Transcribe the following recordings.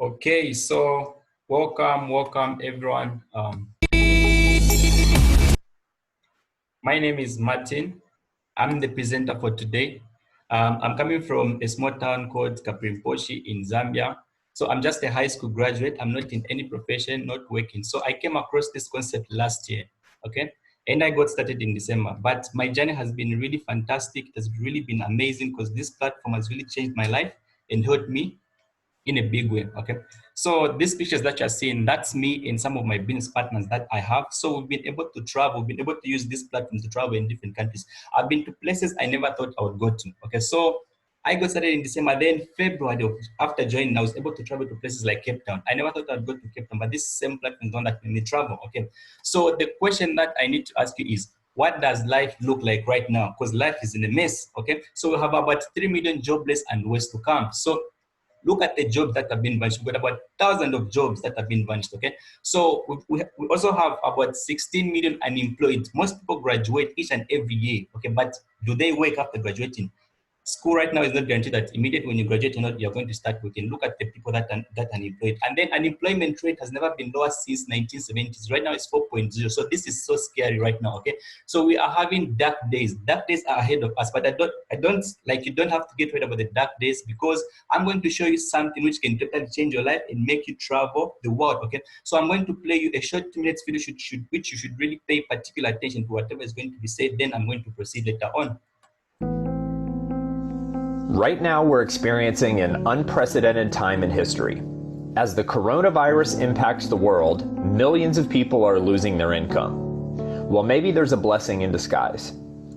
Okay, so welcome everyone. My name is Martin. I'm the presenter for today. I'm coming from a small town called Kaprimposhi in Zambia. So I'm just a high school graduate. I'm not in any profession, not working. So I came across this concept last year, okay? And I got started in December. But my journey has been really fantastic. It has really been amazing because this platform has really changed my life and helped me in a big way. Okay, so these pictures that you're seeing, that's me and some of my business partners that I have. So we've been able to travel, we've been able to use this platform to travel in different countries. I've been to places I never thought I would go to. Okay, so I got started in December. Then February, after joining, I was able to travel to places like Cape Town. I never thought I'd go to Cape Town, but this same platform is one that made me travel. Okay, so the question that I need to ask you is, what does life look like right now? Because life is in a mess. Okay, so we have about 3 million jobless and ways to come. So look at the jobs that have been vanished. We've got about thousands of jobs that have been vanished, okay? So we also have about 16 million unemployed. Most people graduate each and every year, okay? But do they work after graduating? School right now is not guaranteed that immediately when you graduate, you're going to start working. Look at the people that are unemployed. And then unemployment rate has never been lower since 1970s. Right now it's 4.0. So this is so scary right now, okay? So we are having dark days. Dark days are ahead of us, but you don't have to get worried about the dark days, because I'm going to show you something which can totally change your life and make you travel the world, okay? So I'm going to play you a short 2 minutes video which you should really pay particular attention to whatever is going to be said. Then I'm going to proceed later on. Right now, we're experiencing an unprecedented time in history. As the coronavirus impacts the world, millions of people are losing their income. Well, maybe there's a blessing in disguise.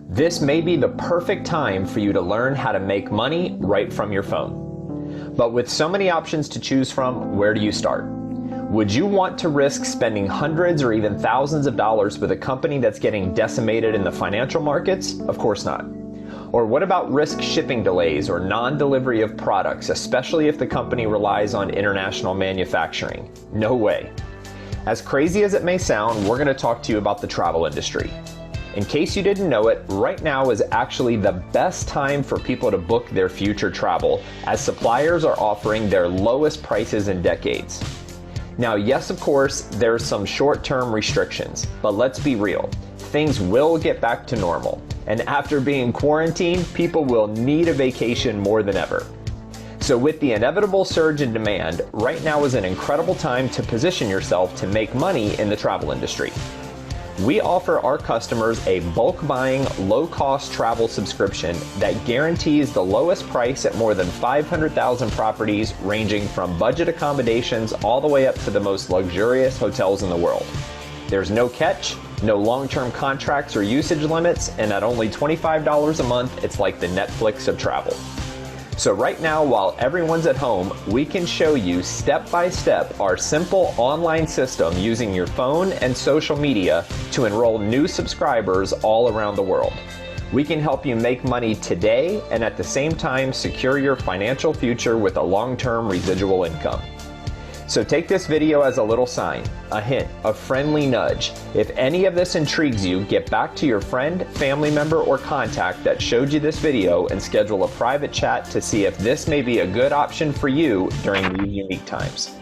This may be the perfect time for you to learn how to make money right from your phone. But with so many options to choose from, where do you start? Would you want to risk spending hundreds or even thousands of dollars with a company that's getting decimated in the financial markets? Of course not. Or what about risk shipping delays or non-delivery of products, especially if the company relies on international manufacturing? No way. As crazy as it may sound, we're going to talk to you about the travel industry. In case you didn't know it, right now is actually the best time for people to book their future travel, as suppliers are offering their lowest prices in decades. Now, yes, of course, there's some short-term restrictions, but let's be real. Things will get back to normal. And after being quarantined, people will need a vacation more than ever. So with the inevitable surge in demand, right now is an incredible time to position yourself to make money in the travel industry. We offer our customers a bulk buying, low-cost travel subscription that guarantees the lowest price at more than 500,000 properties, ranging from budget accommodations all the way up to the most luxurious hotels in the world. There's no catch, no long-term contracts or usage limits, and at only $25 a month, it's like the Netflix of travel. So right now, while everyone's at home, we can show you step-by-step our simple online system using your phone and social media to enroll new subscribers all around the world. We can help you make money today and at the same time secure your financial future with a long-term residual income. So take this video as a little sign, a hint, a friendly nudge. If any of this intrigues you, get back to your friend, family member, or contact that showed you this video and schedule a private chat to see if this may be a good option for you during these unique times.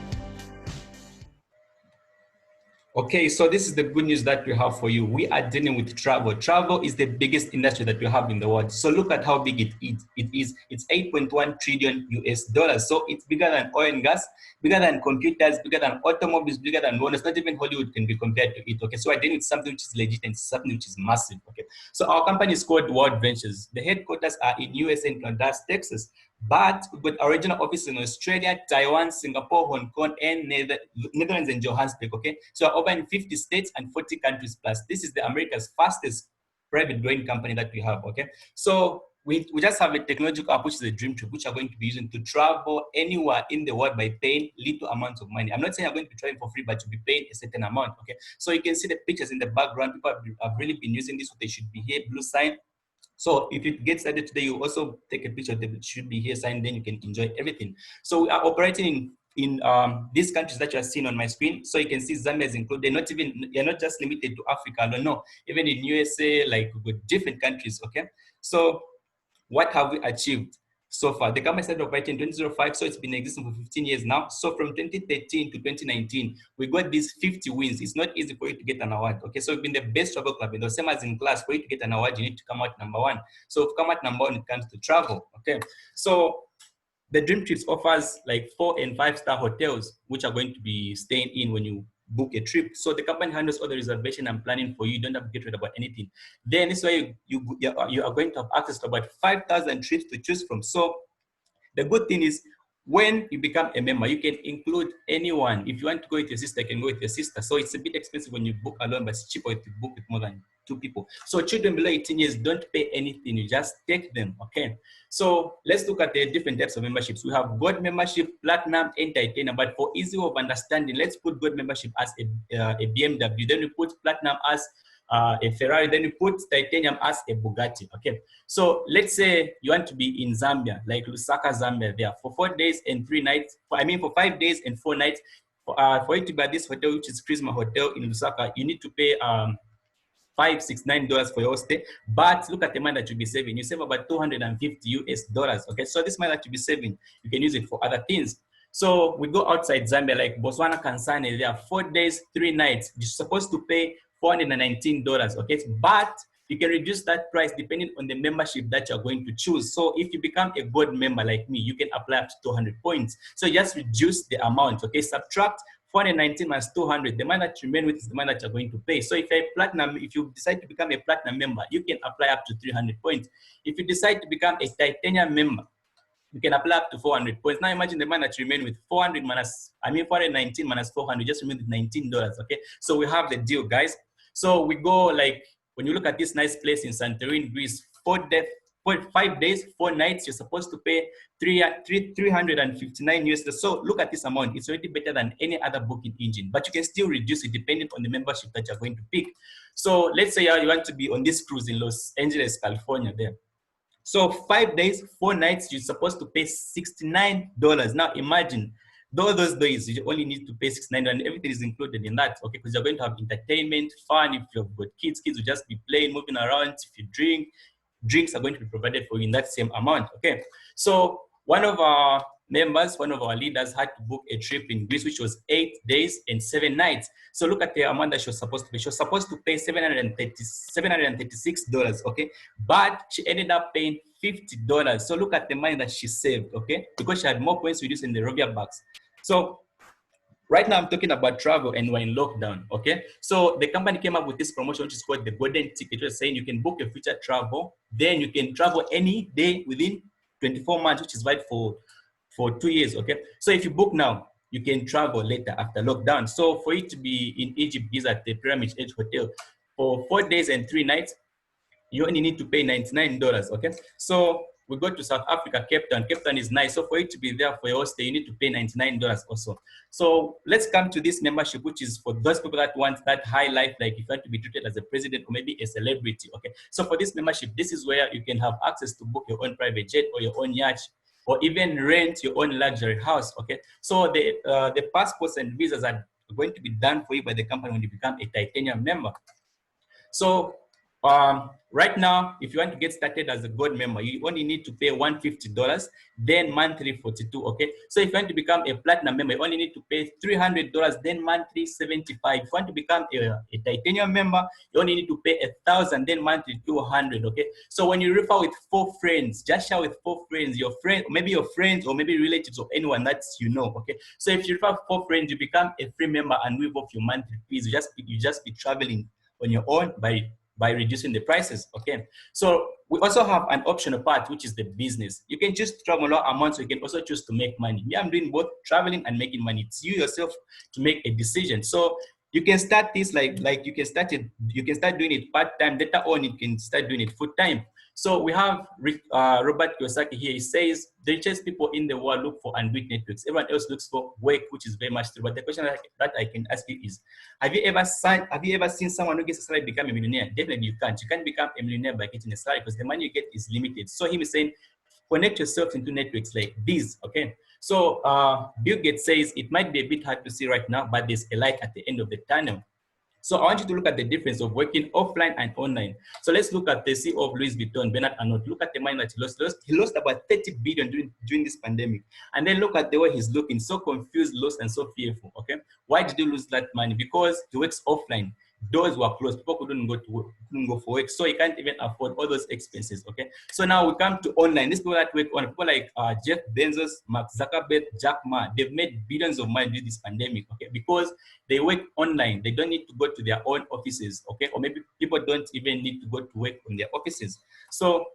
Okay, so this is the good news that we have for you. We are dealing with travel. Travel is the biggest industry that we have in the world. So look at how big it is. It's 8.1 trillion US dollars. So it's bigger than oil and gas, bigger than computers, bigger than automobiles, bigger than wonders. Not even Hollywood can be compared to it. Okay, so we're dealing with something which is legit and something which is massive. Okay, so our company is called World Ventures. The headquarters are in USA in Dallas, Texas. But we've got our regional office in Australia, Taiwan, Singapore, Hong Kong, and Netherlands and Johannesburg, okay? So we're over in 50 states and 40 countries plus. This is the America's fastest private growing company that we have, okay? So we just have a technological app, which is a dream trip, which are going to be using to travel anywhere in the world by paying little amounts of money. I'm not saying you're going to be traveling for free, but you'll be paying a certain amount, okay? So you can see the pictures in the background. People have really been using this, so they should be here, blue sign. So if it gets started today, you also take a picture of the should be here sign, then you can enjoy everything. So we are operating in these countries that you are seeing on my screen. So you can see Zambia is included. You're not just limited to Africa, no. Even in USA, like with different countries, okay? So what have we achieved? so far. The company started operating in 2005, so it's been existing for 15 years now. So from 2013 to 2019, we got these 50 wins. It's not easy for you to get an award. Okay, so we've been the best travel club. The same as in class, for you to get an award, you need to come out number one. So we've come out number one when it comes to travel. Okay, so the Dream Trips offers like 4- and 5-star hotels, which are going to be staying in when you book a trip. So the company handles all the reservation and planning for you. You don't have to get rid about anything. Then this way you are going to have access to about 5,000 trips to choose from. So the good thing is when you become a member, you can include anyone. If you want to go with your sister, you can go with your sister. So it's a bit expensive when you book alone, but it's cheaper if you book with more than 2 people. So children below 18 years, don't pay anything. You just take them, okay? So let's look at the different types of memberships. We have gold membership, platinum, and titanium. But for easy of understanding, let's put gold membership as a BMW. Then we put platinum as a Ferrari. Then we put titanium as a Bugatti, okay? So let's say you want to be in Zambia, like Lusaka, Zambia, there for 4 days and 3 nights. For 5 days and 4 nights. For you to buy this hotel, which is Prisma Hotel in Lusaka, you need to pay $569 for your stay. But look at the money that you'll be saving. You save about 250 US dollars. Okay, so this money that you'll be saving, you can use it for other things. So we go outside Zambia, like Botswana, Kansani, there are 4 days, 3 nights. You're supposed to pay $419. Okay, but you can reduce that price depending on the membership that you're going to choose. So if you become a gold member like me, you can apply up to 200 points. So just reduce the amount, okay? Subtract 419 minus 200. The money that you remain with is the money that you're going to pay. So if you decide to become a platinum member, you can apply up to 300 points. If you decide to become a titanium member, you can apply up to 400 points. Now imagine the money that you remain with 419 minus 400, just remain with $19, okay? So we have the deal, guys. So we go like, when you look at this nice place in Santorini, Greece, 5 days, 4 nights, you're supposed to pay 359 US dollars. So look at this amount. It's already better than any other booking engine, but you can still reduce it depending on the membership that you're going to pick. So let's say you want to be on this cruise in Los Angeles, California there. So 5 days, 4 nights, you're supposed to pay $69. Now imagine, those days, you only need to pay $69 and everything is included in that, okay? Because you're going to have entertainment, fun. If you've got kids will just be playing, moving around. If you drink, drinks are going to be provided for you in that same amount, okay? So one of our members, one of our leaders had to book a trip in Greece, which was 8 days and 7 nights. So look at the amount that she was supposed to pay. She was supposed to pay $736, okay? But she ended up paying $50. So look at the money that she saved, okay? Because she had more points reduced in the Robia bucks. So right now I'm talking about travel and we're in lockdown, okay? So the company came up with this promotion, which is called the Golden Ticket, which is saying you can book a future travel, then you can travel any day within 24 months, which is valid for 2 years, okay? So if you book now, you can travel later after lockdown. So for you to be in Egypt, Giza at the Pyramid Edge Hotel for 4 days and 3 nights, you only need to pay $99, okay? So we go to South Africa, Cape Town. Cape Town is nice. So for you to be there for your stay, you need to pay $99 also. So let's come to this membership, which is for those people that want that high life, like if you want to be treated as a president or maybe a celebrity, okay? So for this membership, this is where you can have access to book your own private jet or your own yacht, or even rent your own luxury house, okay? So the passports and visas are going to be done for you by the company when you become a titanium member. So right now, if you want to get started as a gold member, you only need to pay $150, then monthly $42, okay? So if you want to become a platinum member, you only need to pay $300, then monthly $75. If you want to become a titanium member, you only need to pay $1,000, then monthly $200, okay? So when you refer with 4 friends, just share with 4 friends, your friends, or maybe relatives or anyone that you know, okay? So if you refer 4 friends, you become a free member and waive off your monthly fees. You just be traveling on your own by reducing the prices, okay? So we also have an optional part, which is the business. You can choose to travel low amounts, so you can also choose to make money. Me, I'm doing both traveling and making money. It's you yourself to make a decision. So you can start this like you can start doing it part-time. Later on, you can start doing it full-time. So we have Robert Kiyosaki here. He says the richest people in the world look for and build networks. Everyone else looks for work, which is very much true. But the question that I can ask you is, have you ever seen someone who gets a salary become a millionaire? Definitely you can't. You can't become a millionaire by getting a salary because the money you get is limited. So he was saying, connect yourself into networks like these, okay? So Bill Gates says it might be a bit hard to see right now, but there's a light at the end of the tunnel. So I want you to look at the difference of working offline and online. So let's look at the CEO of Louis Vuitton, Bernard Arnault. Look at the money that he lost. He lost about 30 billion during this pandemic. And then look at the way he's looking, so confused, lost, and so fearful. Okay, why did you lose that money? Because he works offline. Doors were closed. People couldn't go to work, couldn't go for work, so he can't even afford all those expenses. Okay, so now we come to online. These people that work on, people like Jeff Bezos, Mark Zuckerberg, Jack Ma, they've made billions of money during this pandemic. Okay, because they work online. They don't need to go to their own offices. Okay, or maybe people don't even need to go to work in their offices. So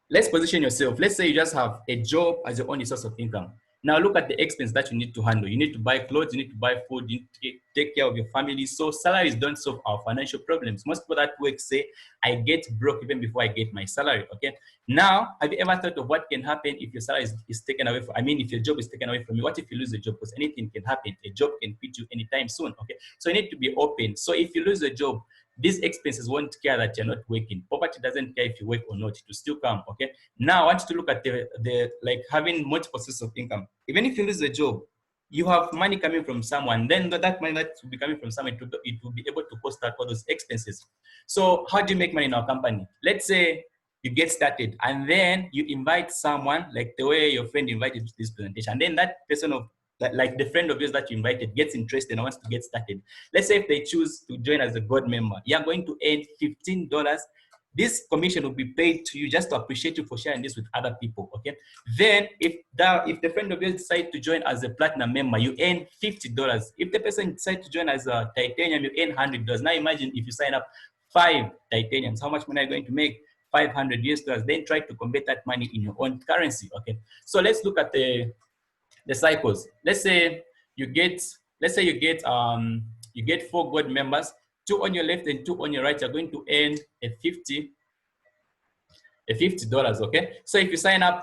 let's position yourself. Let's say you just have a job as your only source of income. Now look at the expense that you need to handle. You need to buy clothes, you need to buy food, you need to take care of your family. So salaries don't solve our financial problems. Most people that work say, I get broke even before I get my salary, okay? Now, have you ever thought of what can happen if your salary is taken away from, if your job is taken away from you? What if you lose a job? Because anything can happen. A job can quit you anytime soon, okay? So you need to be open. So if you lose a job, these expenses won't care that you're not working. Poverty doesn't care if you work or not, it will still come, okay? Now, I want you to look at the like having multiple sources of income. Even if you lose a job, you have money coming from someone, then that money that will be coming from someone, it will be able to cost out all those expenses. So how do you make money in our company? Let's say you get started and then you invite someone, like the way your friend invited you to this presentation, and then that person of like the friend of yours that you invited gets interested and wants to get started. Let's say if they choose to join as a board member, you're going to earn $15. This commission will be paid to you just to appreciate you for sharing this with other people, okay? Then if the friend of yours decides to join as a platinum member, you earn $50. If the person decides to join as a titanium, you earn $100. Now imagine if you sign up 5 titaniums, how much money are you going to make? $500. Then try to convert that money in your own currency, okay? So let's look at the cycles. Let's say you get 4 board members, 2 on your left and 2 on your right. You're going to earn a $50, okay? So if you sign up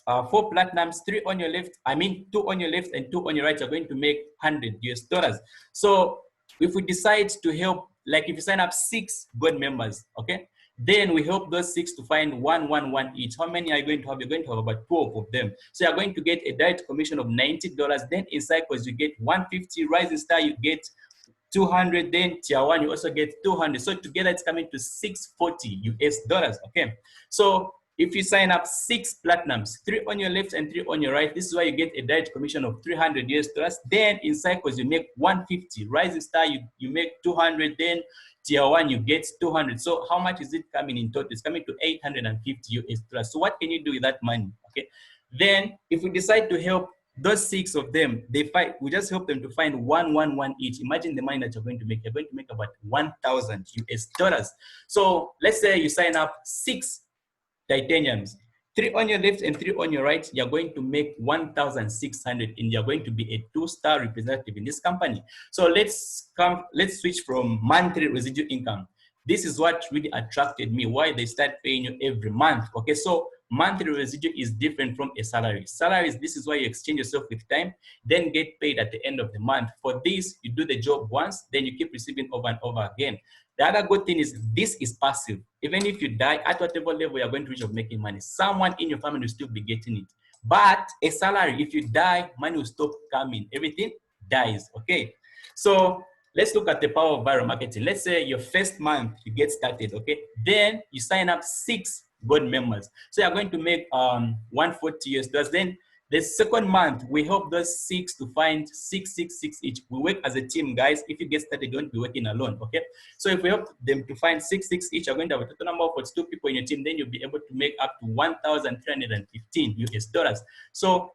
4 platinums, 3 on your left, 2 on your left and 2 on your right, you're going to make $100. So if we decide to help, like if you sign up 6 board members, okay? Then we help those 6 to find one each. How many are you going to have? You're going to have about 12 of them. So you're going to get a direct commission of $90. Then in cycles, you get 150. Rising star, you get 200. Then tier 1, you also get 200. So together, it's coming to $640. Okay. So if you sign up 6 platinums, 3 on your left and 3 on your right, this is why you get a direct commission of $300. Then in cycles, you make 150. Rising star, you make 200. Then tier 1, you get 200. So how much is it coming in total? It's coming to $850. So what can you do with that money? Okay. Then if we decide to help those 6 of them, we just help them to find one each. Imagine the money that you're going to make. You're going to make about $1,000. So let's say you sign up 6 titaniums, 3 on your left and 3 on your right, you're going to make 1,600 and you're going to be a 2-star representative in this company. So let's switch from monthly residual income. This is what really attracted me, why they start paying you every month. Okay, so monthly residual is different from a salary. Salaries, this is why you exchange yourself with time, then get paid at the end of the month. For this, you do the job once, then you keep receiving over and over again. The other good thing is this is passive. Even if you die, at whatever level you're going to reach of making money, someone in your family will still be getting it. But a salary, if you die, money will stop coming. Everything dies, okay? So let's look at the power of viral marketing. Let's say your first month, you get started, okay? Then you sign up 6 board members. So you're going to make $140. Then the second month, we help those 6 to find 666 each. We work as a team, guys. If you get started, don't be working alone, okay? So if we help them to find 66 each, you're going to have a total number of 42 people in your team. Then you'll be able to make up to $1,315. So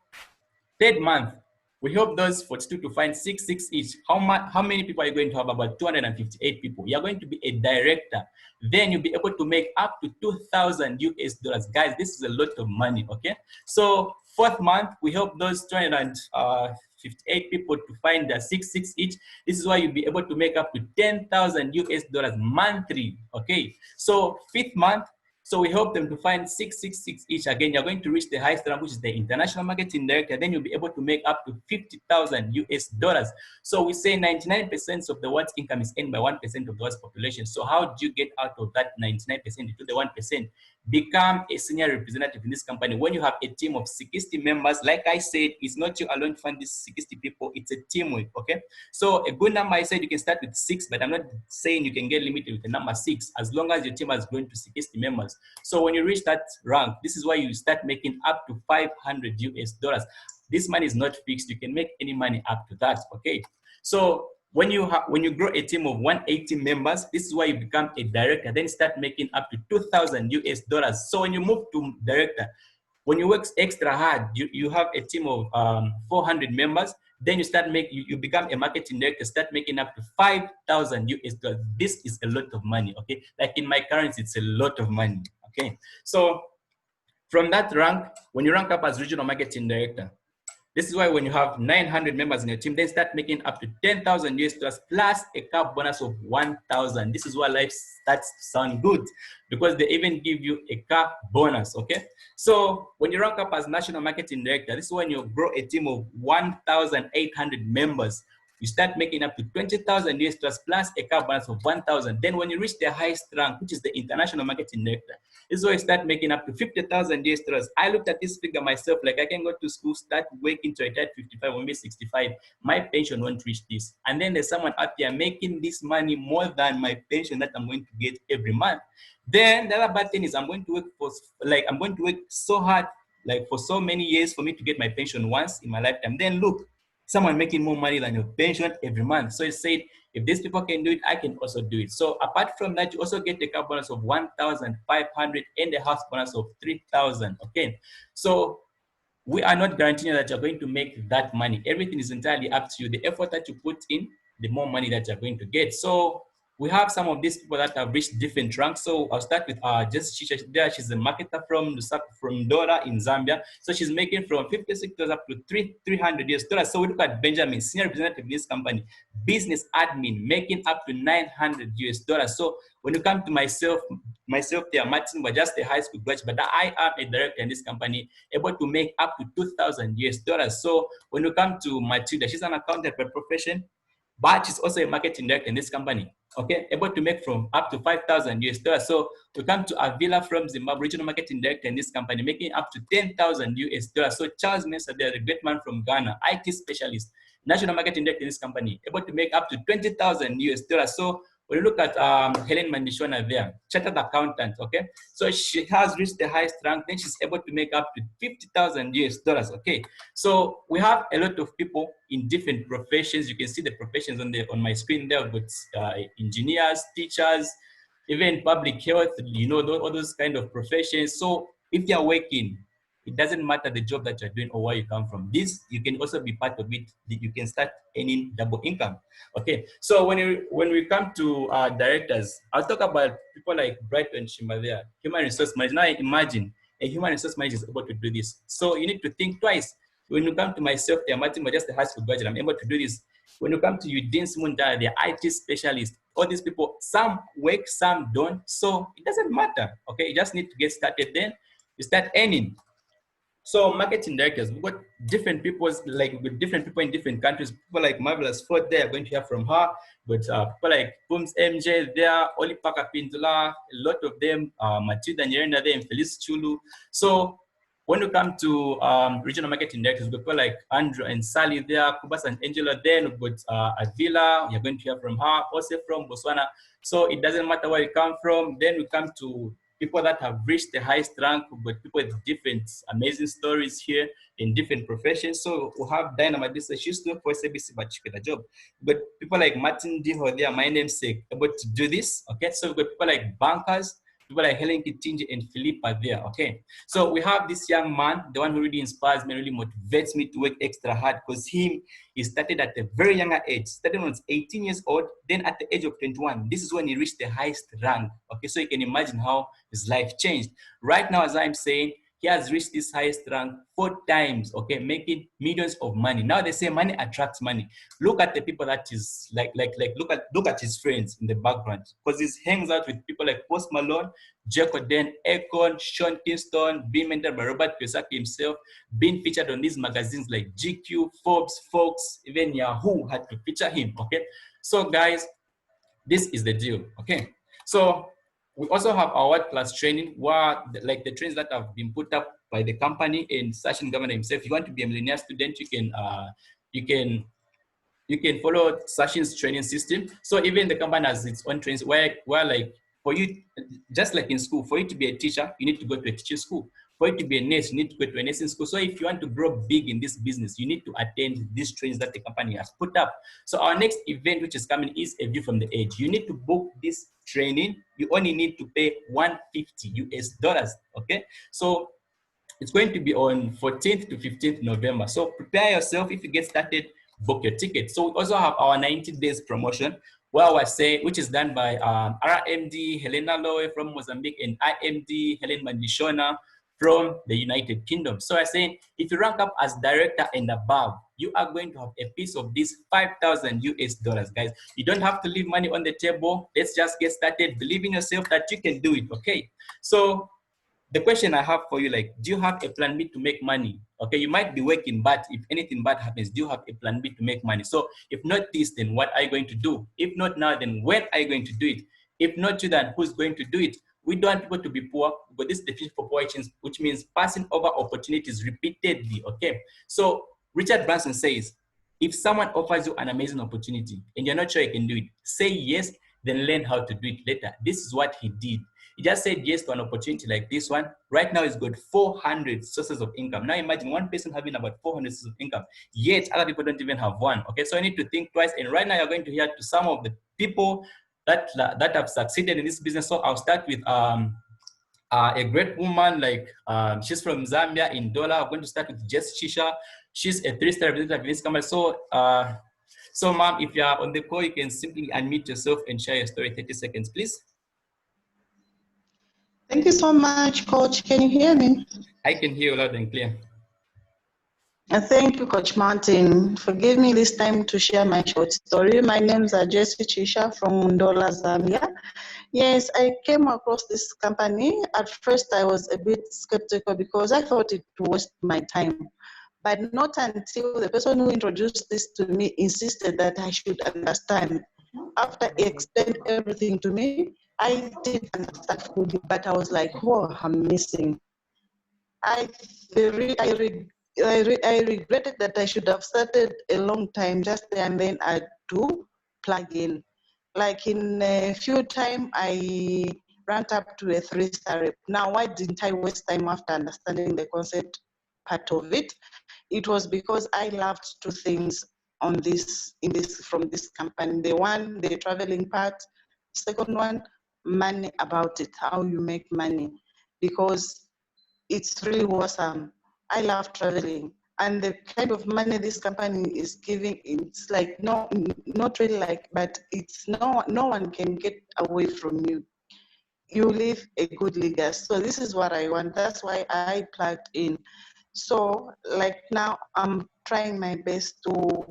third month, we help those 42 to find 66 each. How many people are you going to have? About 258 people. You're going to be a director. Then you'll be able to make up to $2,000. Guys, this is a lot of money, okay? So fourth month, we help those 258 people to find the 66 each. This is why you'll be able to make up to $10,000 monthly, okay? So fifth month, So we help them to find 666 each. Again, you're going to reach the highest rank, which is the international marketing director. Then you'll be able to make up to 50,000 US dollars. So we say 99% of the world's income is earned by 1% of the world's population. So how do you get out of that 99% to the 1%? Become a senior representative in this company. When you have a team of 60 members, like I said, it's not you alone to find these 60 people, it's a teamwork, okay? So a good number, I said you can start with 6, but I'm not saying you can get limited with the number 6, as long as your team has grown to 60 members. So when you reach that rank, this is why you start making up to 500 US dollars. This money is not fixed. You can make any money up to that, okay? So when you grow a team of 180 members, this is why you become a director, then start making up to 2,000 US dollars. So when you move to director, when you work extra hard, you have a team of 400 members, then you become a marketing director, start making up to 5,000 US dollars. This is a lot of money, okay? Like in my currency, it's a lot of money, okay? So from that rank, when you rank up as regional marketing director, this is why when you have 900 members in your team, then start making up to 10,000 US dollars plus a car bonus of 1,000. This is why life starts to sound good, because they even give you a car bonus, okay? So when you rank up as national marketing director, this is when you grow a team of 1,800 members. You start making up to 20,000 US dollars plus a car bonus of 1,000. Then when you reach the highest rank, which is the international marketing director, this is where you start making up to 50,000 US dollars. I looked at this figure myself, like I can go to school, start working to retire at 55 or maybe 65. My pension won't reach this. And then there's someone out there making this money more than my pension that I'm going to get every month. Then the other bad thing is I'm going to work so hard, like for so many years for me to get my pension once in my lifetime. Then look, someone making more money than your pension every month. So it said, if these people can do it, I can also do it. So apart from that, you also get the car bonus of 1,500 and the house bonus of 3,000, okay? So we are not guaranteeing that you're going to make that money. Everything is entirely up to you. The effort that you put in, the more money that you're going to get. So we have some of these people that have reached different ranks. So I'll start with JESSY there. She's a marketer from Dora in Zambia. So she's making from $56 up to $300 US. So we look at Benjamin, senior representative in this company, business admin, making up to $900 US. So when you come to myself there, Martin was just a high school graduate, but I am a director in this company, able to make up to 2,000 US. So when you come to Matilda, she's an accountant by profession, but she's also a marketing director in this company, okay? Able to make from up to 5,000 US. So we come to Avila from Zimbabwe, regional marketing director in this company, making up to 10,000 US. So Charles Mensah, there, the great man from Ghana, IT specialist, national marketing director in this company, able to make up to 20,000 US. So when you look at Helen Mandishona there, chartered accountant, okay? So she has reached the highest rank, then she's able to make up to 50,000 US, okay? So we have a lot of people in different professions. You can see the professions on my screen there, with engineers, teachers, even public health, you know, all those kind of professions. So if you're working, it doesn't matter the job that you're doing or where you come from. This, you can also be part of it. You can start earning double income. Okay, so when we come to directors, I'll talk about people like Brighton Shima there, human resource manager. Now imagine a human resource manager is able to do this. So you need to think twice. When you come to myself there, Martin was just a high school graduate, I'm able to do this. When you come to Eugene Simunda, the IT specialist, all these people, some work, some don't. So it doesn't matter. Okay, you just need to get started, then you start earning. So marketing directors, we've got different people, like with different people in different countries. People like Marvelous Ford there, going to hear from her. But people like Pums MJ there, Oli Paka Pindula, a lot of them, Matilda Nyerenda there, and Felice Chulu. So when you come to regional marketing directors, we've got people like Andrew and Sally there, Kubas and Angela there, we've got Avila, you're going to hear from her, also from Botswana. So it doesn't matter where you come from. Then we come to people that have reached the highest rank, but people with different amazing stories here in different professions. So we have Dynamite. This she's not for SABC, but she get a job. But people like Martin Diho there, my namesake, able to do this. Okay, so we've got people like bankers, people like Helen Kitinji and Philippa there. Okay, so we have this young man, the one who really inspires me, really motivates me to work extra hard, because he started at a very younger age, started when he was 18 years old, then at the age of 21, this is when he reached the highest rank. Okay, so you can imagine how his life changed. Right now, as I'm saying, He has reached this highest rank 4 times, okay, making millions of money. Now they say money attracts money. Look at the people that is look at his friends in the background, because he hangs out with people like Post Malone, Jacko Den, Akon, Sean Kingston, being mentored by Robert Kiyosaki himself, being featured on these magazines like GQ, Forbes, Fox, even Yahoo had to feature him, okay? So guys, this is the deal, okay? So we also have our world-class training, where like the trainings that have been put up by the company and Sachin Governor himself. If you want to be a millionaire student, you can you can follow Sachin's training system. So even the company has its own trainings where like for you, just like in school, for you to be a teacher, you need to go to a teaching school. For you to be a nurse, you need to go to a nursing school. So if you want to grow big in this business, you need to attend these trainings that the company has put up. So our next event, which is coming, is a view from the edge. You need to book this training. You only need to pay $150. Okay. So it's going to be on 14th to 15th November. So prepare yourself. If you get started, book your ticket. So we also have our 90 days promotion, where I say, which is done by RMD Helena Lowe from Mozambique and IMD Helen Mandishona from the United Kingdom. So I say, if you rank up as director and above, you are going to have a piece of this $5,000, guys. You don't have to leave money on the table. Let's just get started. Believe in yourself that you can do it, okay? So the question I have for you, like, do you have a plan B to make money? Okay, you might be working, but if anything bad happens, do you have a plan B to make money? So if not this, then what are you going to do? If not now, then when are you going to do it? If not you, then who's going to do it? We don't want people to be poor, but this is the definition for poor, which means passing over opportunities repeatedly, okay? So Richard Branson says, if someone offers you an amazing opportunity and you're not sure you can do it, say yes, then learn how to do it later. This is what he did. He just said yes to an opportunity like this one. Right now, he's got 400 sources of income. Now imagine one person having about 400 sources of income, yet other people don't even have one. Okay, so I need to think twice. And right now, you're going to hear to some of the people that have succeeded in this business. So I'll start with a great woman, like she's from Zambia in Dola. I'm going to start with CHISHA. She's a 3-star representative in this company. So ma'am, if you are on the call, you can simply unmute yourself and share your story. 30 seconds, please. Thank you so much, Coach. Can you hear me? I can hear you loud and clear. And thank you, Coach Martin, for giving me this time to share my short story. My name is JESSY CHISHA from Ndola, Zambia. Yes, I came across this company. At first, I was a bit skeptical because I thought it would waste my time. But not until the person who introduced this to me insisted that I should understand. After he explained everything to me, I did understand fully, but I was like, oh, I'm missing. I regretted that I should have started a long time just there, and then I had to plug in. Like in a few time, I ranked up to a 3-star rep. Now, why didn't I waste time after understanding the concept part of it? It was because I loved two things from this company. The traveling part. Second one, money about it, how you make money, because it's really awesome. I love traveling, and the kind of money this company is giving, it's like not really like, but it's no one can get away from you. You leave a good legacy. So this is what I want. That's why I plugged in. So like now I'm trying my best to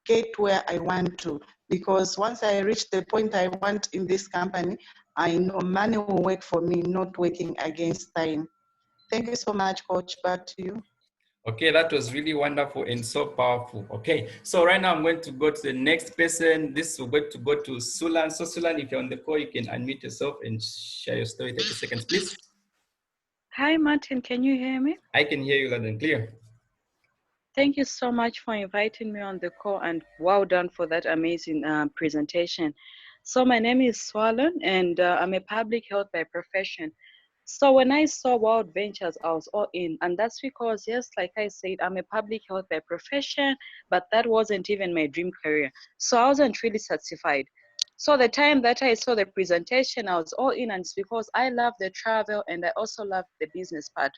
get where I want to, because once I reach the point I want in this company, I know money will work for me, not working against time. Thank you so much, Coach. Back to you. Okay, that was really wonderful and so powerful. Okay, so right now I'm going to go to the next person. This will going to go to Sulan. So Sulan, if you're on the call, you can unmute yourself and share your story. 30 seconds, please. Hi, Martin. Can you hear me? I can hear you loud and clear. Thank you so much for inviting me on the call, and well done for that amazing presentation. So my name is Swalon, and I'm a public health by profession. So when I saw Wild Ventures, I was all in. And that's because, yes, like I said, I'm a public health by profession, but that wasn't even my dream career. So I wasn't really satisfied. So the time that I saw the presentation, I was all in, and it's because I love the travel and I also love the business part.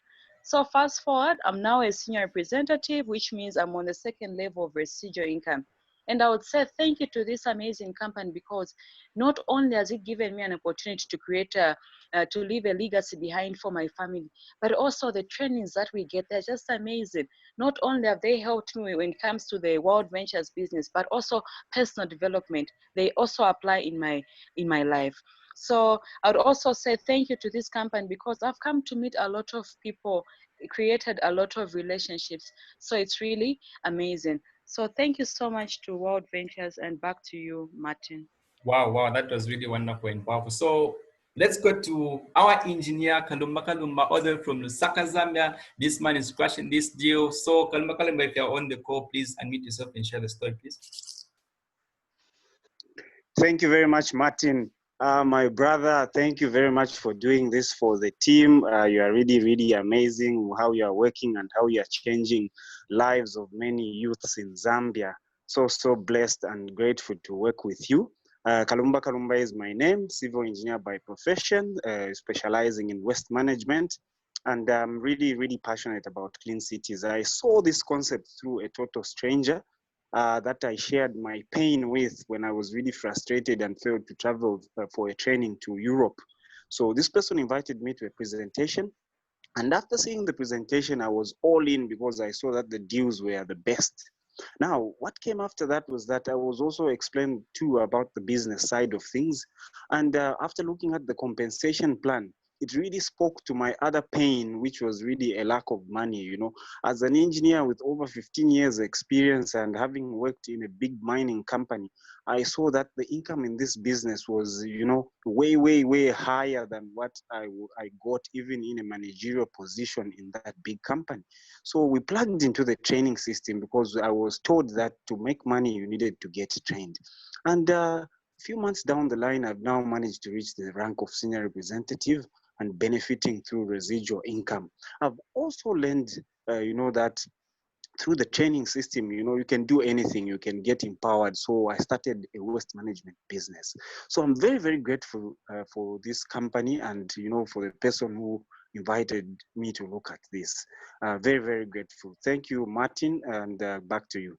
So fast forward, I'm now a senior representative, which means I'm on the second level of residual income. And I would say thank you to this amazing company, because not only has it given me an opportunity to create to leave a legacy behind for my family, but also the trainings that we get, they're just amazing. Not only have they helped me when it comes to the World Ventures business, but also personal development. They also apply in my life. So I would also say thank you to this company, because I've come to meet a lot of people, created a lot of relationships. So it's really amazing. So thank you so much to World Ventures, and back to you, Martin. Wow, that was really wonderful and powerful. So let's go to our engineer, Kalumba, all the way from Lusaka, Zambia. This man is crushing this deal. So Kalumba, if you're on the call, please unmute yourself and share the story, please. Thank you very much, Martin. My brother, thank you very much for doing this for the team. You are really, really amazing how you are working and how you are changing lives of many youths in Zambia. So blessed and grateful to work with you. Kalumba is my name, civil engineer by profession, specializing in waste management. And I'm really, really passionate about clean cities. I saw this concept through a total stranger that I shared my pain with when I was really frustrated and failed to travel for a training to Europe. So this person invited me to a presentation. And after seeing the presentation, I was all in because I saw that the deals were the best. Now, what came after that was that I was also explained too about the business side of things. And after looking at the compensation plan, it really spoke to my other pain, which was really a lack of money. You know, as an engineer with over 15 years experience and having worked in a big mining company, I saw that the income in this business was, you know, way higher than what I got even in a managerial position in that big company. So we plugged into the training system because I was told that to make money, you needed to get trained. And a few months down the line, I've now managed to reach the rank of senior representative and benefiting through residual income. I've also learned, you know, that through the training system, you know, you can do anything, you can get empowered. So I started a waste management business. So I'm very grateful for this company and, you know, for the person who invited me to look at this. Very grateful. Thank you, Martin, and back to you.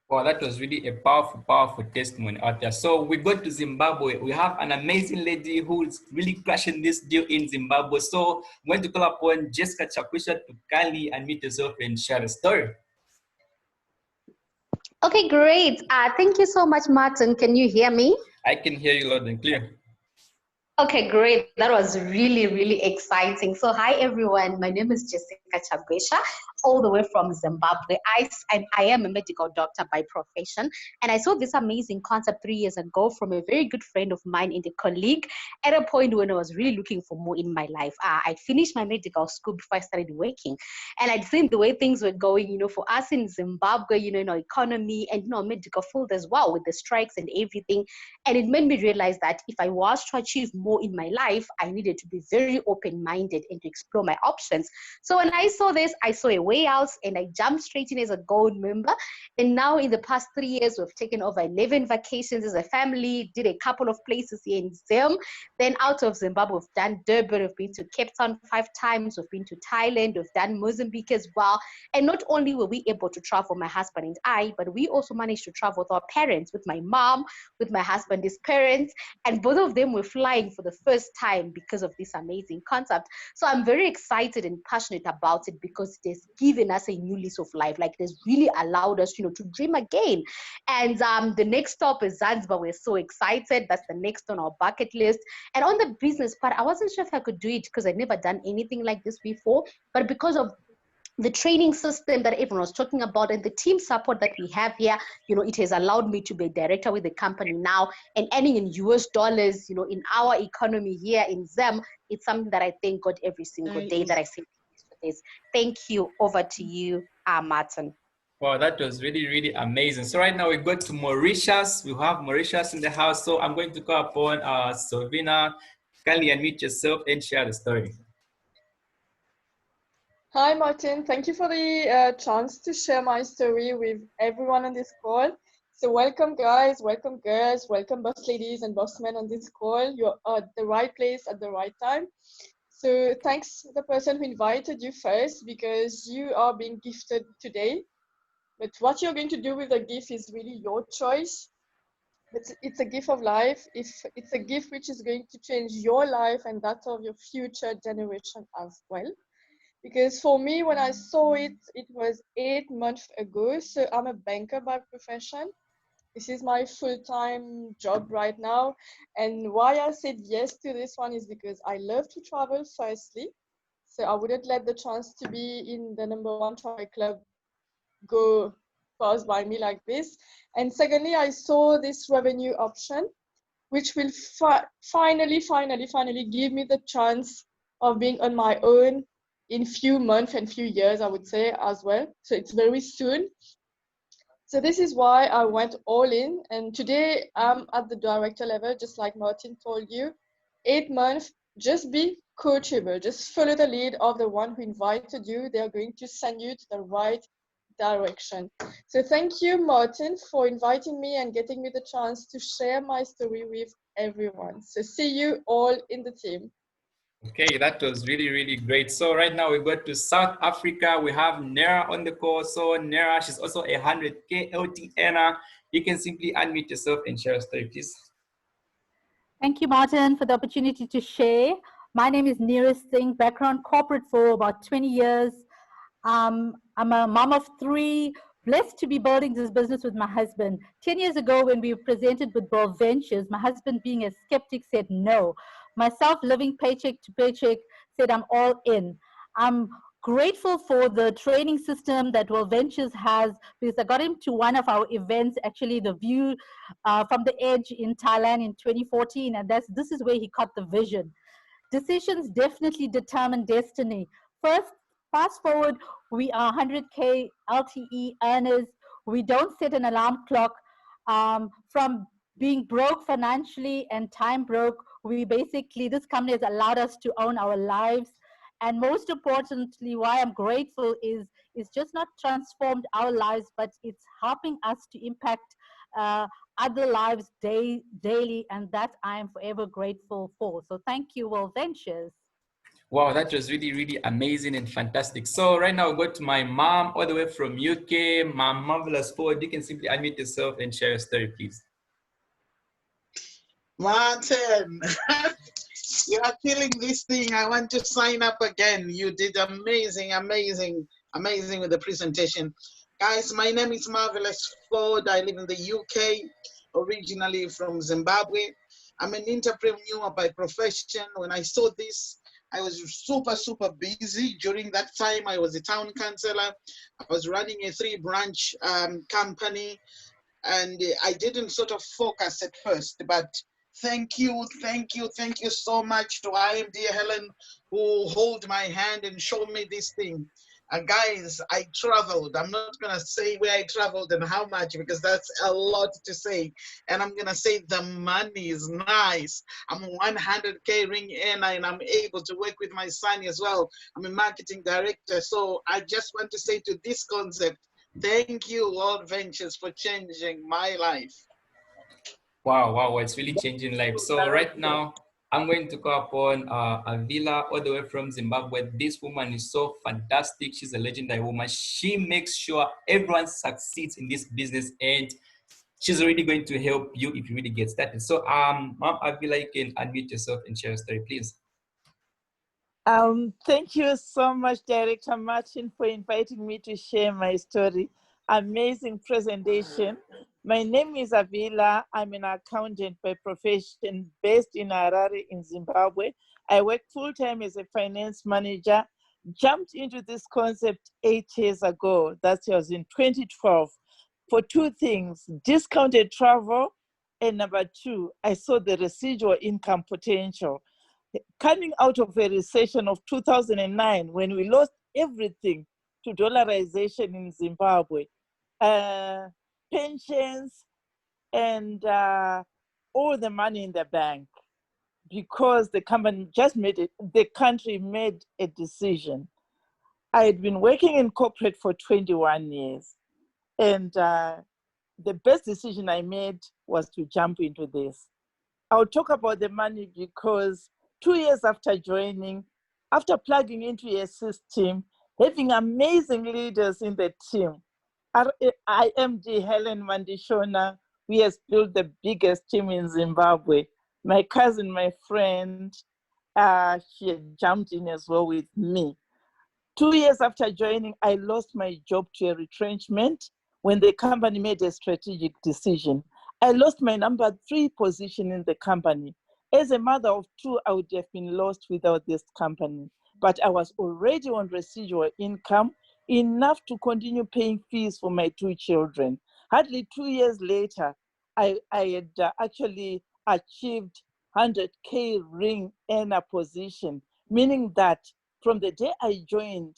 Wow, that was really a powerful testimony out there. So we go to Zimbabwe. We have an amazing lady who's really crushing this deal in Zimbabwe. So I'm going to call upon Jessica CHAGWESHA to kindly unmute yourself and share the story. Okay, great. Thank you so much, Martin. Can you hear me? I can hear you loud and clear. Okay, great. That was really exciting. So hi, everyone. My name is Jessica CHAGWESHA, all the way from Zimbabwe. I am a medical doctor by profession, and I saw this amazing concept 3 years ago from a very good friend of mine and a colleague at a point when I was really looking for more in my life. I finished my medical school before I started working, and I'd seen the way things were going, you know, for us in Zimbabwe, you know, in our economy and, you know, medical field as well with the strikes and everything. And it made me realize that if I was to achieve more in my life, I needed to be very open-minded and to explore my options. So when I saw this, I saw a way out and I jumped straight in as a gold member. And now in the past 3 years, we've taken over 11 vacations as a family, did a couple of places here in Zim. Then out of Zimbabwe, we've done Durban, we've been to Cape Town 5 times, we've been to Thailand, we've done Mozambique as well. And not only were we able to travel, my husband and I, but we also managed to travel with our parents, with my mom, with my husband, his parents, and both of them were flying for the first time because of this amazing concept. So I'm very excited and passionate about it because it has given us a new lease of life. Like, it has really allowed us, you know, to dream again. And the next stop is Zanzibar. We're so excited. That's the next on our bucket list. And on the business part, I wasn't sure if I could do it because I'd never done anything like this before, but because of the training system that everyone was talking about and the team support that we have here, you know, it has allowed me to be a director with the company now and earning in US dollars, you know, in our economy here in Zim. It's something that I thank God every single day that I say this. Thank you. Over to you, Martin. Wow, that was really amazing. So right now we go to Mauritius. We have Mauritius in the house. So I'm going to call upon SELVINA. Kindly unmute yourself and share the story. Hi, Martin. Thank you for the chance to share my story with everyone on this call. So welcome, guys, welcome, girls, welcome, boss ladies and boss men on this call. You're at the right place at the right time. So thanks the person who invited you first, because you are being gifted today But what you're going to do with the gift is really your choice. But it's a gift of life. If it's a gift which is going to change your life and that of your future generation as well. Because for me, when I saw it, it was 8 months ago. So I'm a banker by profession. This is my full-time job right now. And why I said yes to this one is because I love to travel, firstly. So I wouldn't let the chance to be in the #1 travel club go pass by me like this. And secondly, I saw this revenue option, which will finally give me the chance of being on my own in few months and few years, I would say as well. So it's very soon. So this is why I went all in. And today I'm at the director level, just like Martin told you. 8 months, just be coachable. Just follow the lead of the one who invited you. They're going to send you to the right direction. So thank you, Martin, for inviting me and getting me the chance to share my story with everyone. So see you all in the team. Okay, that was really, really great. So right now we go to South Africa. We have Nera on the call. So Nera, she's also a 100K LTNer. You can simply unmute yourself and share a story, please. Thank you, Martin, for the opportunity to share. My name is Neera Singh, background corporate for about 20 years. I'm a mom of 3, blessed to be building this business with my husband. 10 years ago, when we presented with Bold Ventures, my husband, being a skeptic, said no. Myself, living paycheck to paycheck, said I'm all in. I'm grateful for the training system that World Ventures has, because I got him to one of our events, actually the View from the Edge in Thailand in 2014, and this is where he caught the vision. Decisions definitely determine destiny. First, fast forward, we are 100K LTE earners. We don't set an alarm clock. From being broke financially and time broke, we basically, this company has allowed us to own our lives. And most importantly, why I'm grateful is it's just not transformed our lives, but it's helping us to impact other lives daily, and that I am forever grateful for. So thank you, World Ventures. Wow, that was really, really amazing and fantastic. So right now, I'll go to my mom all the way from UK, my marvelous Ford. You can simply unmute yourself and share a story, please. Martin, you are killing this thing. I want to sign up again. You did amazing, amazing, amazing with the presentation. Guys, my name is Marvelous Ford. I live in the UK, originally from Zimbabwe. I'm an entrepreneur by profession. When I saw this, I was super busy. During that time, I was a town councillor. I was running a 3-branch company, and I didn't sort of focus at first, but thank you so much to IMD Helen, who hold my hand and showed me this thing. Guys, I traveled. I'm not gonna say where I traveled and how much, because that's a lot to say. And I'm gonna say the money is nice. I'm a 100K ring earner, and I'm able to work with my son as well. I'm a marketing director. So I just want to say to this concept, thank you, World Ventures, for changing my life. Wow, it's really changing lives. So right now, I'm going to call upon Avila all the way from Zimbabwe. This woman is so fantastic. She's a legendary woman. She makes sure everyone succeeds in this business, and she's already going to help you if you really get started. So Mom Avila, you can unmute yourself and share a story, please. Thank you so much, Director Martin, for inviting me to share my story. Amazing presentation. My name is Avila. I'm an accountant by profession based in Harare in Zimbabwe. I work full-time as a finance manager. Jumped into this concept 8 years ago. That was in 2012 for 2 things: discounted travel, and number 2, I saw the residual income potential. Coming out of a recession of 2009, when we lost everything to dollarization in Zimbabwe, pensions and all the money in the bank, because the company just the country made a decision. I had been working in corporate for 21 years, and the best decision I made was to jump into this. I'll talk about the money because 2 years after joining, after plugging into a system, having amazing leaders in the team, IMD Helen Mandishona, we has built the biggest team in Zimbabwe. My cousin, my friend, she had jumped in as well with me. 2 years after joining, I lost my job to a retrenchment when the company made a strategic decision. I lost my number 3 position in the company. As a mother of 2, I would have been lost without this company. But I was already on residual income, enough to continue paying fees for my 2 children. Hardly 2 years later, I had actually achieved 100K ring earner position, meaning that from the day I joined,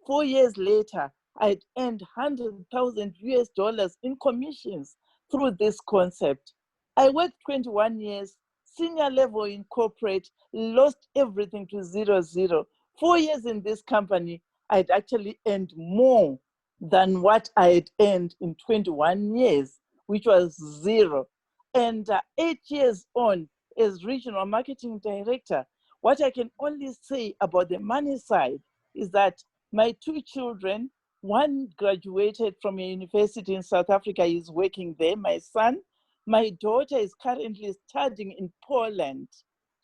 4 years later, I'd earned 100,000 US dollars in commissions through this concept. I worked 21 years, senior level in corporate, lost everything to 0. 4 years in this company, I'd actually earned more than what I had earned in 21 years, which was 0. And 8 years on as regional marketing director, what I can only say about the money side is that my 2 children, one graduated from a university in South Africa, is working there, my son. My daughter is currently studying in Poland.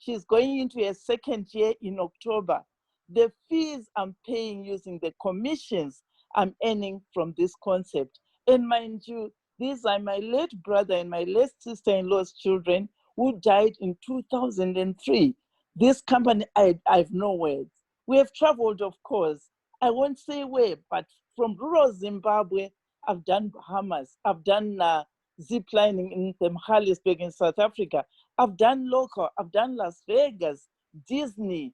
She's going into a 2nd year in October. The fees I'm paying using the commissions I'm earning from this concept. And mind you, these are my late brother and my late sister-in-law's children who died in 2003. This company, I have no words. We have traveled, of course. I won't say where, but from rural Zimbabwe, I've done Bahamas. I've done zip lining in the Johannesburg in South Africa. I've done local. I've done Las Vegas, Disney.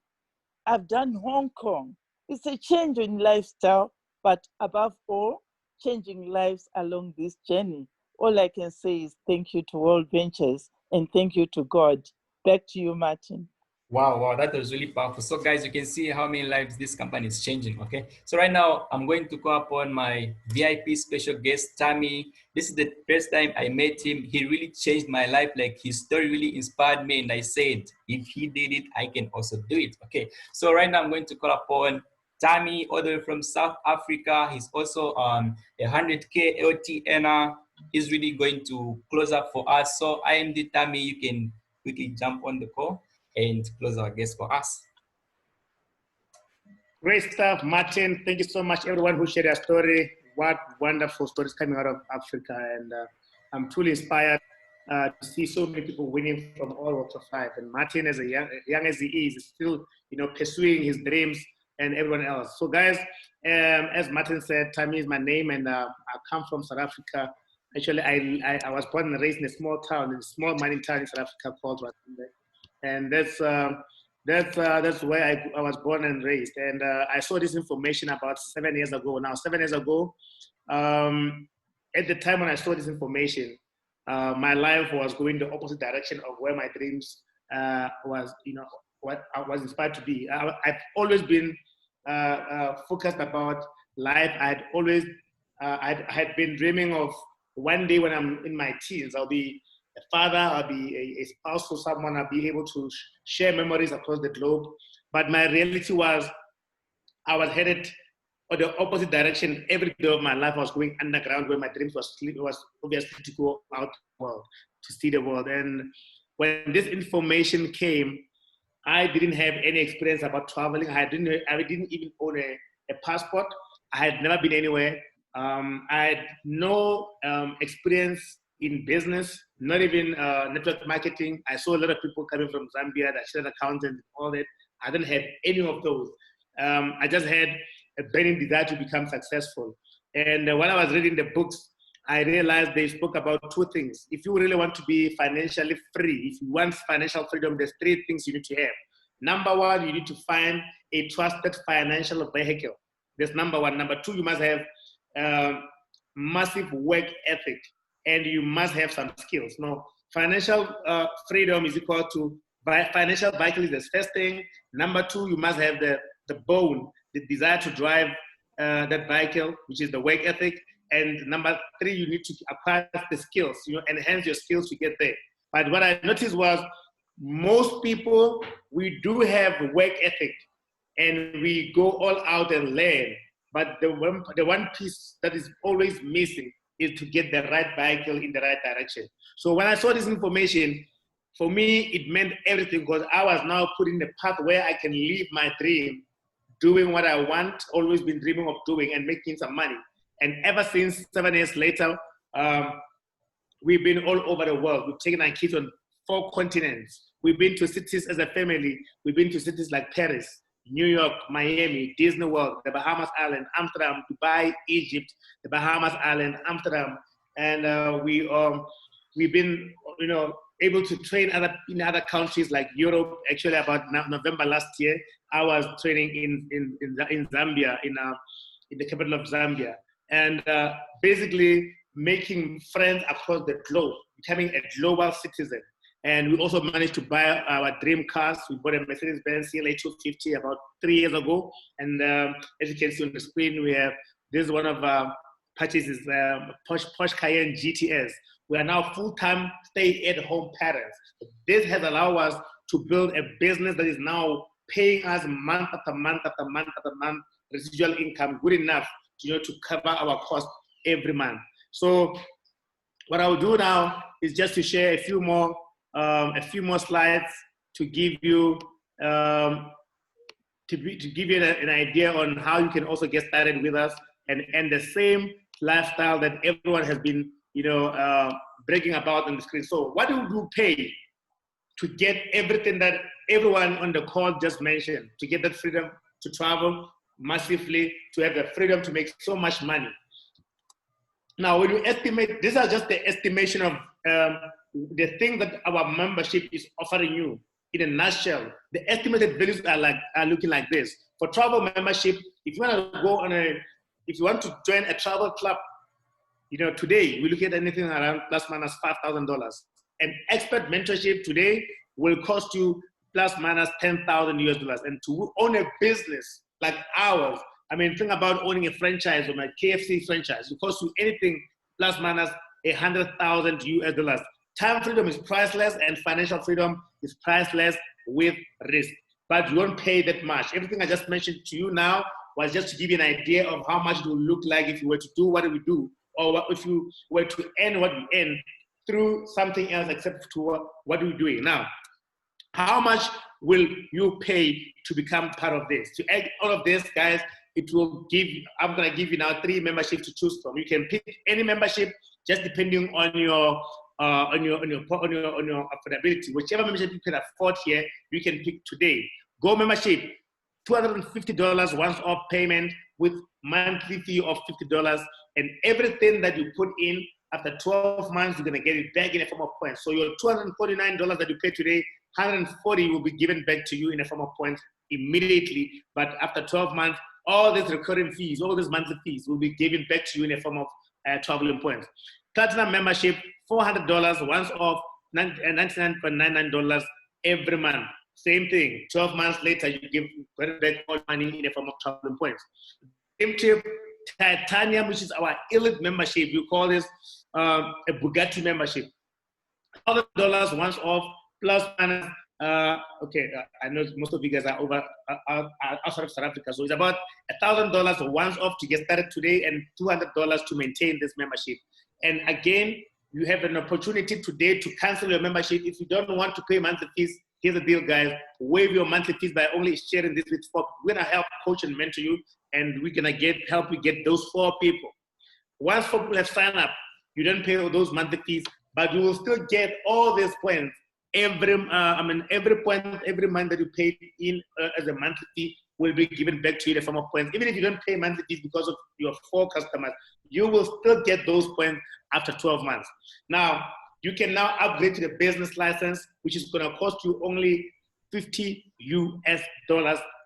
I've done Hong Kong. It's a change in lifestyle, but above all, changing lives along this journey. All I can say is thank you to World Ventures and thank you to God. Back to you, Martin. Wow, that was really powerful. So guys, you can see how many lives this company is changing, okay? So right now, I'm going to call upon my VIP special guest, Thami. This is the first time I met him. He really changed my life. Like, his story really inspired me, and I said, if he did it, I can also do it, okay? So right now, I'm going to call upon Thami, all the way from South Africa. He's also a 100K LT earner. He's really going to close up for us. So IMD Thami, you can quickly jump on the call and close our guest for us. Great stuff, Martin. Thank you so much, everyone who shared their story. What wonderful stories coming out of Africa. And I'm truly inspired to see so many people winning from all walks of life. And Martin, as young as he is still, pursuing his dreams and everyone else. So guys, as Martin said, Thami is my name, and I come from South Africa. Actually, I was born and raised in a small town, in a small mining town in South Africa called Rwanda. And that's where I was born and raised. And I saw this information about 7 years ago. Now, 7 years ago, at the time when I saw this information, my life was going the opposite direction of where my dreams was, what I was inspired to be. I've always been focused about life. I had been dreaming of one day when I'm in my teens, I'll be a father, I'll be a spouse for someone, I'll be able to share memories across the globe. But my reality was, I was headed in the opposite direction. Every day of my life I was going underground, where my dreams was obviously to go out the world, to see the world. And when this information came, I didn't have any experience about traveling. I didn't even own a passport. I had never been anywhere. I had no experience in business, not even network marketing. I saw a lot of people coming from Zambia that shared accountants and all that. I didn't have any of those. I just had a burning desire to become successful. And when I was reading the books, I realized they spoke about 2 things. If you really want to be financially free, if you want financial freedom, there's 3 things you need to have. Number 1, you need to find a trusted financial vehicle. That's number 1. Number 2, you must have massive work ethic, and you must have some skills. Now, financial freedom is equal to financial vehicle is the first thing. Number 2, you must have the bone, the desire to drive that vehicle, which is the work ethic. And number 3, you need to acquire the skills, enhance your skills to get there. But what I noticed was, most people, we do have work ethic and we go all out and learn, but the one piece that is always missing is to get the right vehicle in the right direction. So when I saw this information, for me, it meant everything, because I was now put in the path where I can live my dream, doing what I want, always been dreaming of doing, and making some money. And ever since 7 years later, we've been all over the world. We've taken our kids on 4 continents. We've been to cities as a family. We've been to cities like Paris, New York, Miami, Disney World, the Bahamas Island, Amsterdam, Dubai, Egypt, the Bahamas Island, Amsterdam. And we've been, able to train in other countries like Europe. Actually, about November last year, I was training in Zambia, in the capital of Zambia. And basically making friends across the globe, becoming a global citizen. And we also managed to buy our dream cars. We bought a Mercedes-Benz CLA 250 about 3 years ago. And as you can see on the screen, this is one of our purchases, Porsche Cayenne GTS. We are now full-time stay-at-home parents. This has allowed us to build a business that is now paying us month after month after month after month residual income, good enough to cover our costs every month. So what I will do now is just to share a few more slides to give you an idea on how you can also get started with us and the same lifestyle that everyone has been bragging about on the screen. So what do you pay to get everything that everyone on the call just mentioned, to get that freedom to travel massively, to have the freedom to make so much money? Now, when you estimate, these are just the estimation of the thing that our membership is offering you. In a nutshell, the estimated values are looking like this. For travel membership, if you want to join a travel club, today we look at anything around plus minus $5,000. An expert mentorship today will cost you plus minus $10,000 US. And to own a business like ours, I mean, think about owning a franchise or a KFC franchise. It costs you anything plus minus $100,000 US. Time freedom is priceless, and financial freedom is priceless with risk. But you won't pay that much. Everything I just mentioned to you now was just to give you an idea of how much it will look like if you were to do what we do, or if you were to earn what we earn through something else except to what we're doing. Now, how much will you pay to become part of this? To add all of this, guys, it will give, I'm gonna give you now 3 memberships to choose from. You can pick any membership just depending on your affordability. Whichever membership you can afford here, you can pick today. Go membership, $250 once-off payment with monthly fee of $50, and everything that you put in after 12 months, you're gonna get it back in a form of points. So your $249 that you pay today, 140 will be given back to you in a form of points immediately. But after 12 months, all these recurring fees, all these monthly fees will be given back to you in a form of traveling points. Platinum membership, $400 once off, $99.99 every month. Same thing, 12 months later, you give back all money in a form of traveling points. Same trip, Titanium, which is our elite membership. You call this a Bugatti membership. $1,000 once off, plus minus, I know most of you guys are outside of South Africa, so it's about $1,000 once off to get started today and $200 to maintain this membership. And again, you have an opportunity today to cancel your membership. If you don't want to pay monthly fees, here's the deal, guys. Waive your monthly fees by only sharing this with 4 people. We're gonna help coach and mentor you, and we're gonna help you get those 4 people. Once 4 people have signed up, you don't pay all those monthly fees, but you will still get all these points. Every point, every month that you pay in as a monthly fee will be given back to you in the form of points. Even if you don't pay monthly fees because of your 4 customers, you will still get those points after 12 months. Now, you can now upgrade to the business license, which is gonna cost you only $50 US,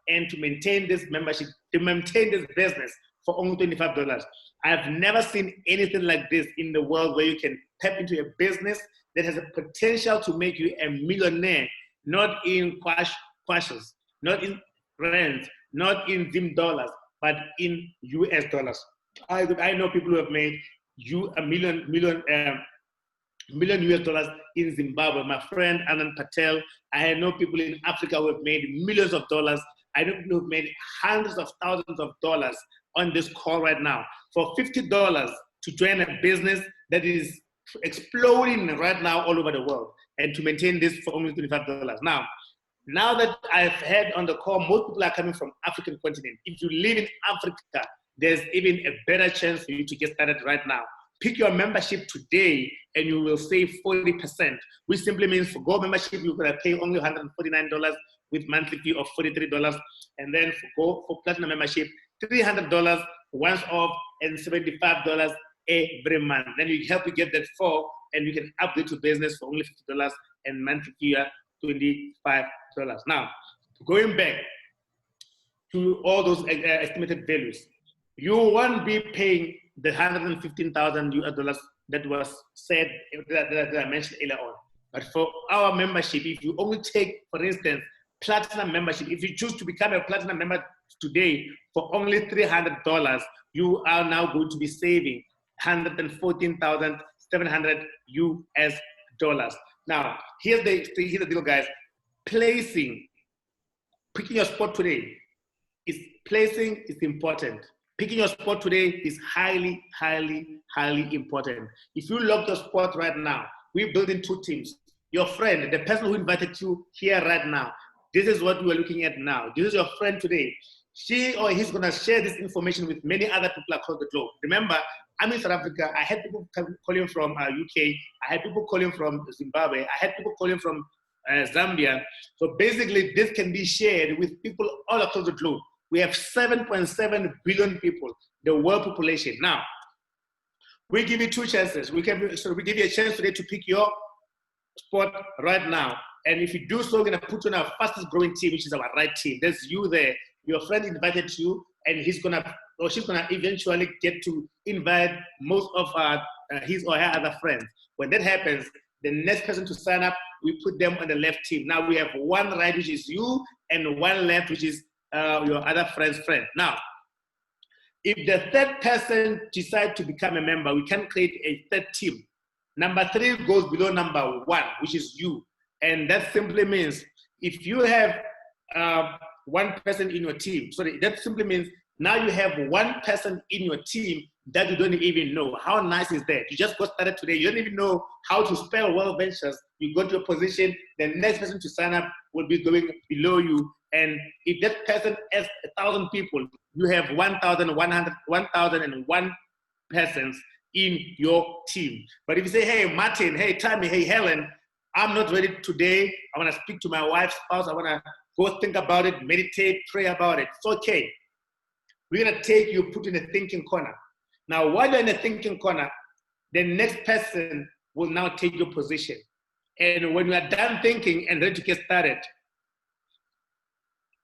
and to maintain this membership, to maintain this business for only $25. I've never seen anything like this in the world, where you can tap into a business that has a potential to make you a millionaire, not in quashes, not in rands, not in Zim dollars, but in US dollars. I know people who have made a million US in Zimbabwe. My friend Anand Patel, I know people in Africa who have made millions of dollars I know people who've made hundreds of thousands of dollars on this call right now. For $50 to join a business that is exploding right now all over the world, and to maintain this for only $25. Now that I've had on the call, most people are coming from African continent. If you live in Africa, there's even a better chance for you to get started right now. Pick your membership today and you will save 40%, which simply means for Gold membership, you're gonna pay only $149 with monthly fee of $43. And then for Platinum membership, $300 once off and $75 every month. Then we help you get that for, and you can upgrade to business for only $50 and monthly fee $25. Now, going back to all those estimated values, you won't be paying the $115,000 that was said, that I mentioned earlier on. But for our membership, if you only take, for instance, Platinum membership, if you choose to become a Platinum member today for only $300, you are now going to be saving $114,700 US. Now, here's the deal, guys. Picking your spot today is important. Picking your spot today is highly, highly, highly important. If you lock your spot right now, we're building two teams. Your friend, the person who invited you here right now, this is what we are looking at now. This is your friend today. She or he's gonna share this information with many other people across the globe. Remember, I'm in South Africa. I had people calling from UK. I had people calling from Zimbabwe. I had people calling from Zambia. So basically, this can be shared with people all across the globe. We have 7.7 billion people, the world population. Now, we give you two chances. We give you a chance today to pick your spot right now. And if you do so, we're gonna put you on our fastest growing team, which is our right team. There's you there. Your friend invited you, and she's gonna eventually get to invite most of his or her other friends. When that happens, the next person to sign up, we put them on the left team. Now we have one right, which is you, and one left, which is your other friend's friend. Now, if the third person decides to become a member, we can create a third team. Number 3 goes below number 1, which is you. And that simply means if you have one person in your team, that simply means now you have one person in your team that you don't even know. How nice is that? You just got started today. You don't even know how to spell World Ventures. You go to a position, the next person to sign up will be going below you. And if that person has 1,000 people, you have 1,001 persons in your team. But if you say, hey, Martin, hey, Thami, hey, Helen, I'm not ready today. I want to speak to my wife's spouse. I want to go think about it, meditate, pray about it. It's okay. We're going to take you, put in a thinking corner. Now, while you're in a thinking corner, the next person will now take your position. And when you are done thinking and ready to get started,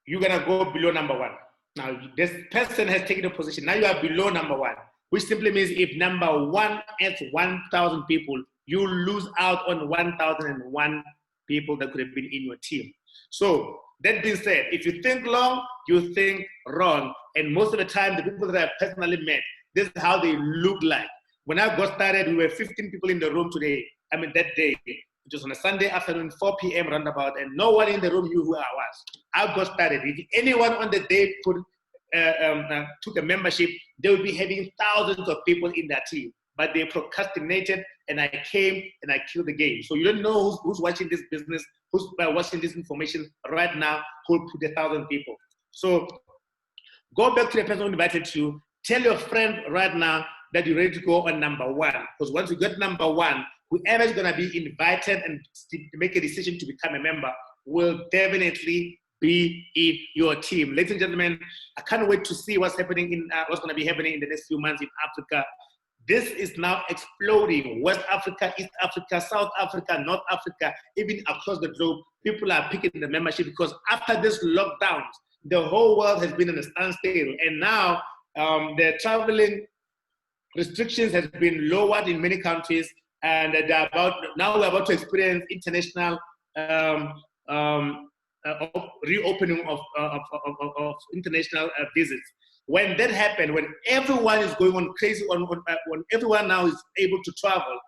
you're going to go below number 1. Now, this person has taken a position. Now you are below number 1, which simply means if number 1 adds 1,000 people, you lose out on 1,001 people that could have been in your team. So that being said, if you think long, you think wrong. And most of the time, the people that I've personally met, this is how they look like. When I got started, we were 15 people in the room that day. It was on a Sunday afternoon, 4 p.m. roundabout, and no one in the room knew who I was. I got started. If anyone on the day took a membership, they would be having thousands of people in their team. But they procrastinated, and I came and I killed the game. So you don't know who's watching this business, who's watching this information right now, who'll put 1,000 people. So go back to the person who invited you. Tell your friend right now that you're ready to go on number 1. Because once you get number 1, whoever is going to be invited and make a decision to become a member will definitely be in your team. Ladies and gentlemen, I can't wait to see what's going to be happening in the next few months in Africa. This is now exploding. West Africa, East Africa, South Africa, North Africa, even across the globe, people are picking the membership because after this lockdown, the whole world has been in a standstill. And now the traveling restrictions has been lowered in many countries. And now we're about to experience international reopening of international visits. When that happened, when everyone is going on crazy, when everyone now is able to travel,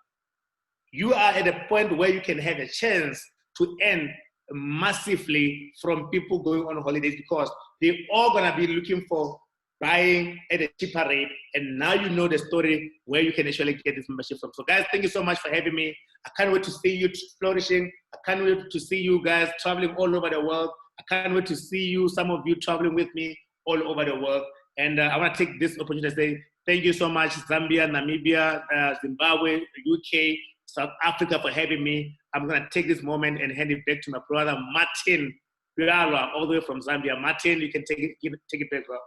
you are at a point where you can have a chance to earn massively from people going on holidays because they're all gonna be looking for buying at a cheaper rate. And now you know the story where you can actually get this membership from. So guys, thank you so much for having me. I can't wait to see you flourishing. I can't wait to see you guys traveling all over the world. I can't wait to see you, some of you traveling with me all over the world. And I want to take this opportunity to say thank you so much, Zambia, Namibia, Zimbabwe, UK, South Africa for having me. I'm going to take this moment and hand it back to my brother, Martin Piara, all the way from Zambia. Martin, you can take it back, bro.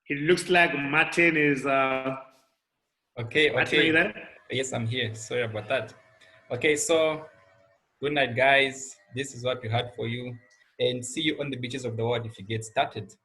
It looks like Martin is... Okay. Martin, are you there? Yes, I'm here. Sorry about that. Okay, so good night, guys. This is what we had for you. And see you on the beaches of the world if you get started.